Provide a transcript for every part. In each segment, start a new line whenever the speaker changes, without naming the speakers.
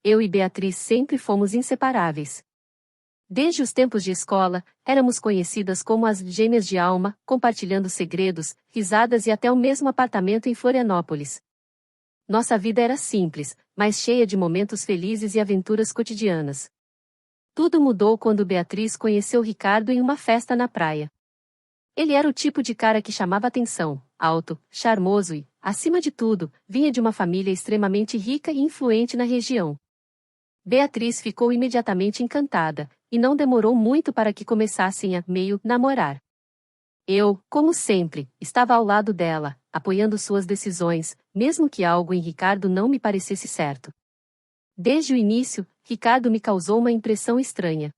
eu e Beatriz sempre fomos inseparáveis. Desde os tempos de escola, éramos conhecidas como as gêmeas de alma, compartilhando segredos, risadas e até o mesmo apartamento em Florianópolis. Nossa vida era simples, mas cheia de momentos felizes e aventuras cotidianas. Tudo mudou quando Beatriz conheceu Ricardo em uma festa na praia. Ele era o tipo de cara que chamava atenção, alto, charmoso e, acima de tudo, vinha de uma família extremamente rica e influente na região. Beatriz ficou imediatamente encantada, e não demorou muito para que começassem a meio namorar. Eu, como sempre, estava ao lado dela, apoiando suas decisões, mesmo que algo em Ricardo não me parecesse certo. Desde o início, Ricardo me causou uma impressão estranha.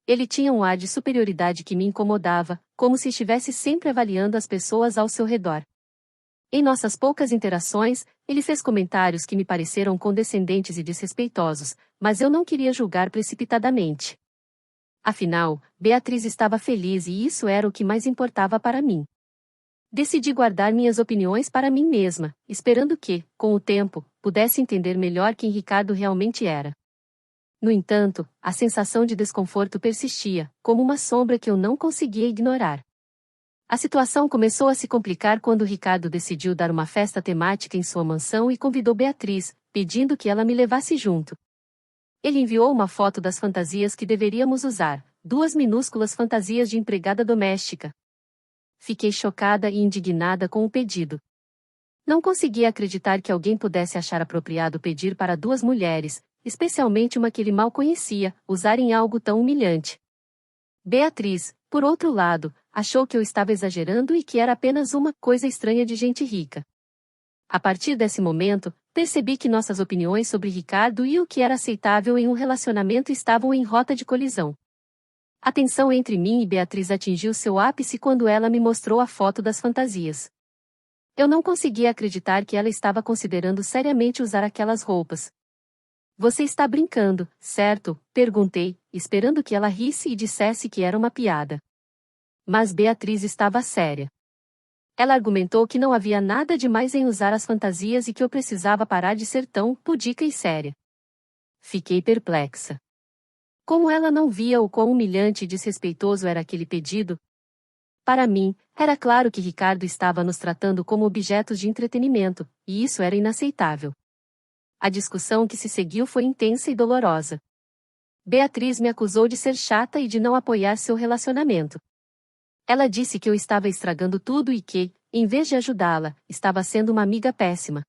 Ele tinha um ar de superioridade que me incomodava, como se estivesse sempre avaliando as pessoas ao seu redor. Em nossas poucas interações, ele fez comentários que me pareceram condescendentes e desrespeitosos, mas eu não queria julgar precipitadamente. Afinal, Beatriz estava feliz e isso era o que mais importava para mim. Decidi guardar minhas opiniões para mim mesma, esperando que, com o tempo, pudesse entender melhor quem Ricardo realmente era. No entanto, a sensação de desconforto persistia, como uma sombra que eu não conseguia ignorar. A situação começou a se complicar quando Ricardo decidiu dar uma festa temática em sua mansão e convidou Beatriz, pedindo que ela me levasse junto. Ele enviou uma foto das fantasias que deveríamos usar, 2 minúsculas fantasias de empregada doméstica. Fiquei chocada e indignada com o pedido. Não conseguia acreditar que alguém pudesse achar apropriado pedir para 2 mulheres, especialmente uma que ele mal conhecia, usarem algo tão humilhante. Beatriz, por outro lado, achou que eu estava exagerando e que era apenas uma coisa estranha de gente rica. A partir desse momento, percebi que nossas opiniões sobre Ricardo e o que era aceitável em um relacionamento estavam em rota de colisão. A tensão entre mim e Beatriz atingiu seu ápice quando ela me mostrou a foto das fantasias. Eu não conseguia acreditar que ela estava considerando seriamente usar aquelas roupas. Você está brincando, certo? Perguntei, esperando que ela risse e dissesse que era uma piada. Mas Beatriz estava séria. Ela argumentou que não havia nada demais em usar as fantasias e que eu precisava parar de ser tão pudica e séria. Fiquei perplexa. Como ela não via o quão humilhante e desrespeitoso era aquele pedido? Para mim, era claro que Ricardo estava nos tratando como objetos de entretenimento, e isso era inaceitável. A discussão que se seguiu foi intensa e dolorosa. Beatriz me acusou de ser chata e de não apoiar seu relacionamento. Ela disse que eu estava estragando tudo e que, em vez de ajudá-la, estava sendo uma amiga péssima.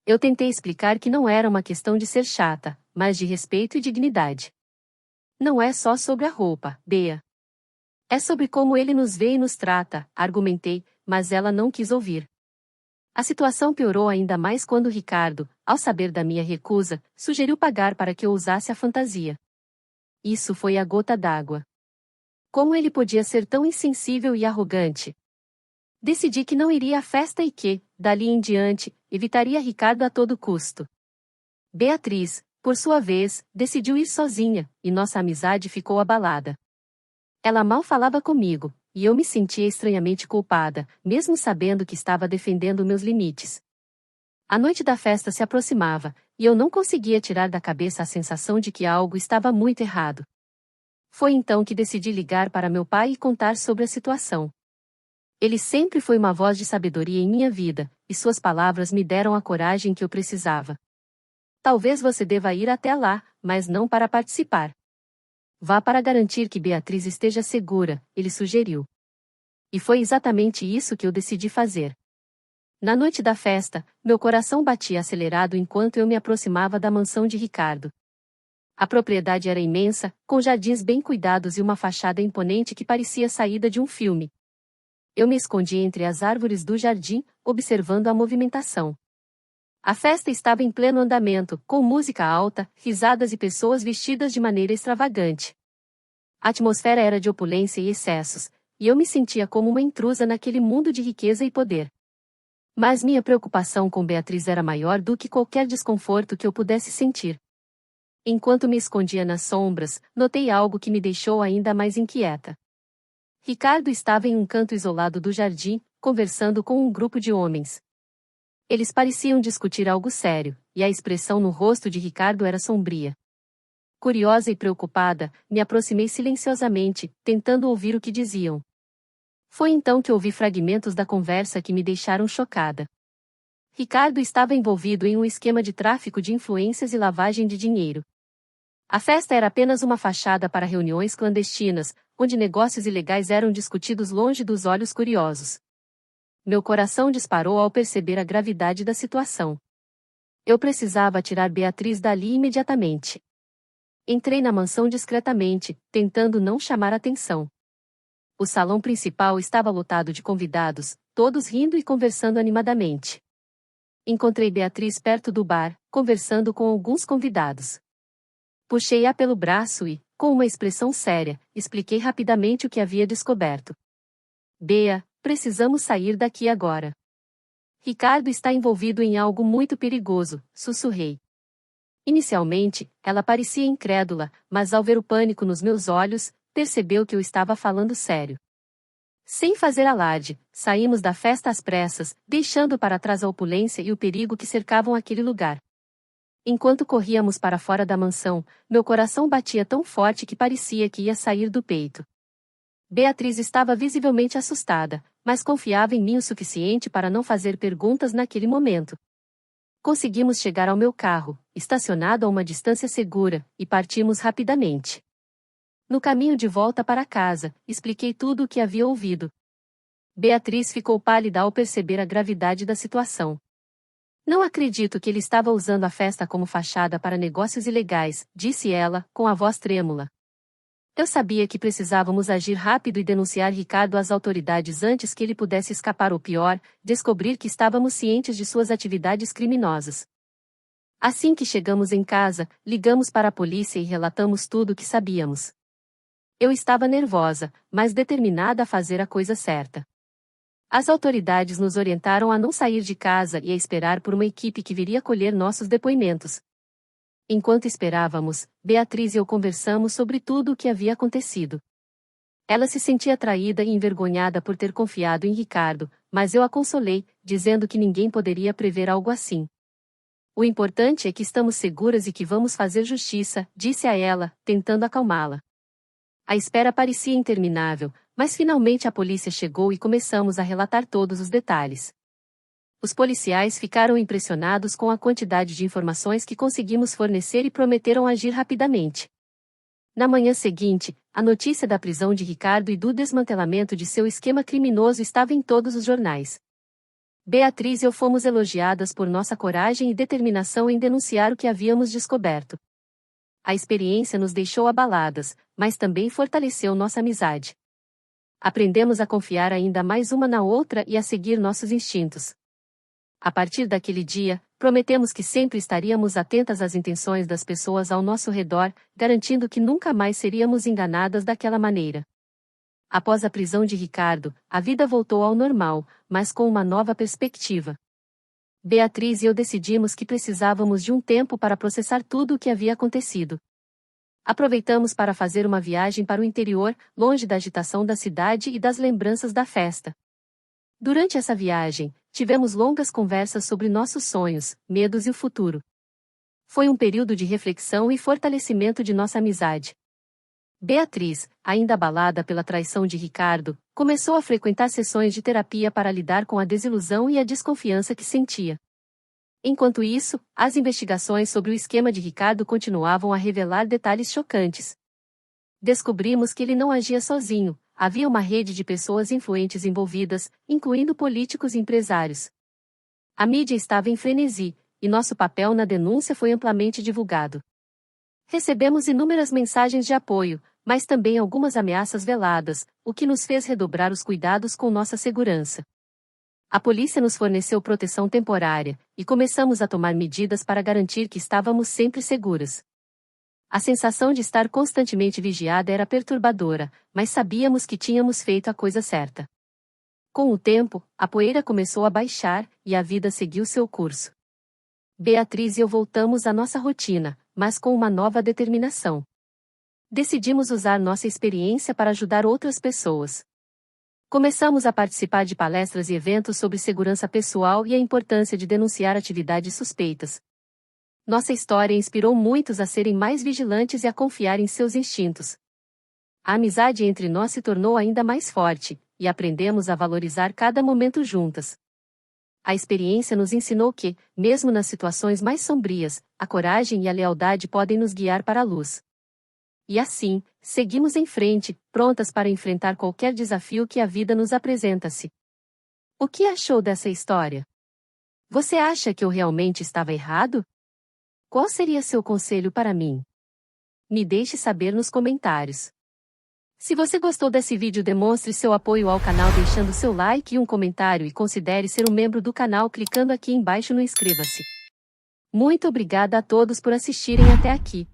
Eu tentei explicar que não era uma questão de ser chata, mas de respeito e dignidade. Não é só sobre a roupa, Bea. É sobre como ele nos vê e nos trata, argumentei, mas ela não quis ouvir. A situação piorou ainda mais quando Ricardo, ao saber da minha recusa, sugeriu pagar para que eu usasse a fantasia. Isso foi a gota d'água. Como ele podia ser tão insensível e arrogante? Decidi que não iria à festa e que, dali em diante, evitaria Ricardo a todo custo. Beatriz, por sua vez, decidiu ir sozinha, e nossa amizade ficou abalada. Ela mal falava comigo, e eu me sentia estranhamente culpada, mesmo sabendo que estava defendendo meus limites. A noite da festa se aproximava, e eu não conseguia tirar da cabeça a sensação de que algo estava muito errado. Foi então que decidi ligar para meu pai e contar sobre a situação. Ele sempre foi uma voz de sabedoria em minha vida, e suas palavras me deram a coragem que eu precisava. Talvez você deva ir até lá, mas não para participar. Vá para garantir que Beatriz esteja segura, ele sugeriu. E foi exatamente isso que eu decidi fazer. Na noite da festa, meu coração batia acelerado enquanto eu me aproximava da mansão de Ricardo. A propriedade era imensa, com jardins bem cuidados e uma fachada imponente que parecia saída de um filme. Eu me escondi entre as árvores do jardim, observando a movimentação. A festa estava em pleno andamento, com música alta, risadas e pessoas vestidas de maneira extravagante. A atmosfera era de opulência e excessos, e eu me sentia como uma intrusa naquele mundo de riqueza e poder. Mas minha preocupação com Beatriz era maior do que qualquer desconforto que eu pudesse sentir. Enquanto me escondia nas sombras, notei algo que me deixou ainda mais inquieta. Ricardo estava em um canto isolado do jardim, conversando com um grupo de homens. Eles pareciam discutir algo sério, e a expressão no rosto de Ricardo era sombria. Curiosa e preocupada, me aproximei silenciosamente, tentando ouvir o que diziam. Foi então que ouvi fragmentos da conversa que me deixaram chocada. Ricardo estava envolvido em um esquema de tráfico de influências e lavagem de dinheiro. A festa era apenas uma fachada para reuniões clandestinas, onde negócios ilegais eram discutidos longe dos olhos curiosos. Meu coração disparou ao perceber a gravidade da situação. Eu precisava tirar Beatriz dali imediatamente. Entrei na mansão discretamente, tentando não chamar atenção. O salão principal estava lotado de convidados, todos rindo e conversando animadamente. Encontrei Beatriz perto do bar, conversando com alguns convidados. Puxei-a pelo braço e, com uma expressão séria, expliquei rapidamente o que havia descoberto. Bea, precisamos sair daqui agora. Ricardo está envolvido em algo muito perigoso, sussurrei. Inicialmente, ela parecia incrédula, mas ao ver o pânico nos meus olhos, percebeu que eu estava falando sério. Sem fazer alarde, saímos da festa às pressas, deixando para trás a opulência e o perigo que cercavam aquele lugar. Enquanto corríamos para fora da mansão, meu coração batia tão forte que parecia que ia sair do peito. Beatriz estava visivelmente assustada, mas confiava em mim o suficiente para não fazer perguntas naquele momento. Conseguimos chegar ao meu carro, estacionado a uma distância segura, e partimos rapidamente. No caminho de volta para casa, expliquei tudo o que havia ouvido. Beatriz ficou pálida ao perceber a gravidade da situação. Não acredito que ele estava usando a festa como fachada para negócios ilegais, disse ela, com a voz trêmula. Eu sabia que precisávamos agir rápido e denunciar Ricardo às autoridades antes que ele pudesse escapar ou pior, descobrir que estávamos cientes de suas atividades criminosas. Assim que chegamos em casa, ligamos para a polícia e relatamos tudo o que sabíamos. Eu estava nervosa, mas determinada a fazer a coisa certa. As autoridades nos orientaram a não sair de casa e a esperar por uma equipe que viria colher nossos depoimentos. Enquanto esperávamos, Beatriz e eu conversamos sobre tudo o que havia acontecido. Ela se sentia traída e envergonhada por ter confiado em Ricardo, mas eu a consolei, dizendo que ninguém poderia prever algo assim. O importante é que estamos seguras e que vamos fazer justiça, disse a ela, tentando acalmá-la. A espera parecia interminável, mas finalmente a polícia chegou e começamos a relatar todos os detalhes. Os policiais ficaram impressionados com a quantidade de informações que conseguimos fornecer e prometeram agir rapidamente. Na manhã seguinte, a notícia da prisão de Ricardo e do desmantelamento de seu esquema criminoso estava em todos os jornais. Beatriz e eu fomos elogiadas por nossa coragem e determinação em denunciar o que havíamos descoberto. A experiência nos deixou abaladas, mas também fortaleceu nossa amizade. Aprendemos a confiar ainda mais uma na outra e a seguir nossos instintos. A partir daquele dia, prometemos que sempre estaríamos atentas às intenções das pessoas ao nosso redor, garantindo que nunca mais seríamos enganadas daquela maneira. Após a prisão de Ricardo, a vida voltou ao normal, mas com uma nova perspectiva. Beatriz e eu decidimos que precisávamos de um tempo para processar tudo o que havia acontecido. Aproveitamos para fazer uma viagem para o interior, longe da agitação da cidade e das lembranças da festa. Durante essa viagem, tivemos longas conversas sobre nossos sonhos, medos e o futuro. Foi um período de reflexão e fortalecimento de nossa amizade. Beatriz, ainda abalada pela traição de Ricardo, começou a frequentar sessões de terapia para lidar com a desilusão e a desconfiança que sentia. Enquanto isso, as investigações sobre o esquema de Ricardo continuavam a revelar detalhes chocantes. Descobrimos que ele não agia sozinho, havia uma rede de pessoas influentes envolvidas, incluindo políticos e empresários. A mídia estava em frenesi, e nosso papel na denúncia foi amplamente divulgado. Recebemos inúmeras mensagens de apoio, mas também algumas ameaças veladas, o que nos fez redobrar os cuidados com nossa segurança. A polícia nos forneceu proteção temporária, e começamos a tomar medidas para garantir que estávamos sempre seguras. A sensação de estar constantemente vigiada era perturbadora, mas sabíamos que tínhamos feito a coisa certa. Com o tempo, a poeira começou a baixar, e a vida seguiu seu curso. Beatriz e eu voltamos à nossa rotina, mas com uma nova determinação. Decidimos usar nossa experiência para ajudar outras pessoas. Começamos a participar de palestras e eventos sobre segurança pessoal e a importância de denunciar atividades suspeitas. Nossa história inspirou muitos a serem mais vigilantes e a confiar em seus instintos. A amizade entre nós se tornou ainda mais forte, e aprendemos a valorizar cada momento juntas. A experiência nos ensinou que, mesmo nas situações mais sombrias, a coragem e a lealdade podem nos guiar para a luz. E assim, seguimos em frente, prontas para enfrentar qualquer desafio que a vida nos apresenta-se. O que achou dessa história? Você acha que eu realmente estava errado? Qual seria seu conselho para mim? Me deixe saber nos comentários. Se você gostou desse vídeo, demonstre seu apoio ao canal deixando seu like e um comentário e considere ser um membro do canal clicando aqui embaixo no inscreva-se. Muito obrigada a todos por assistirem até aqui.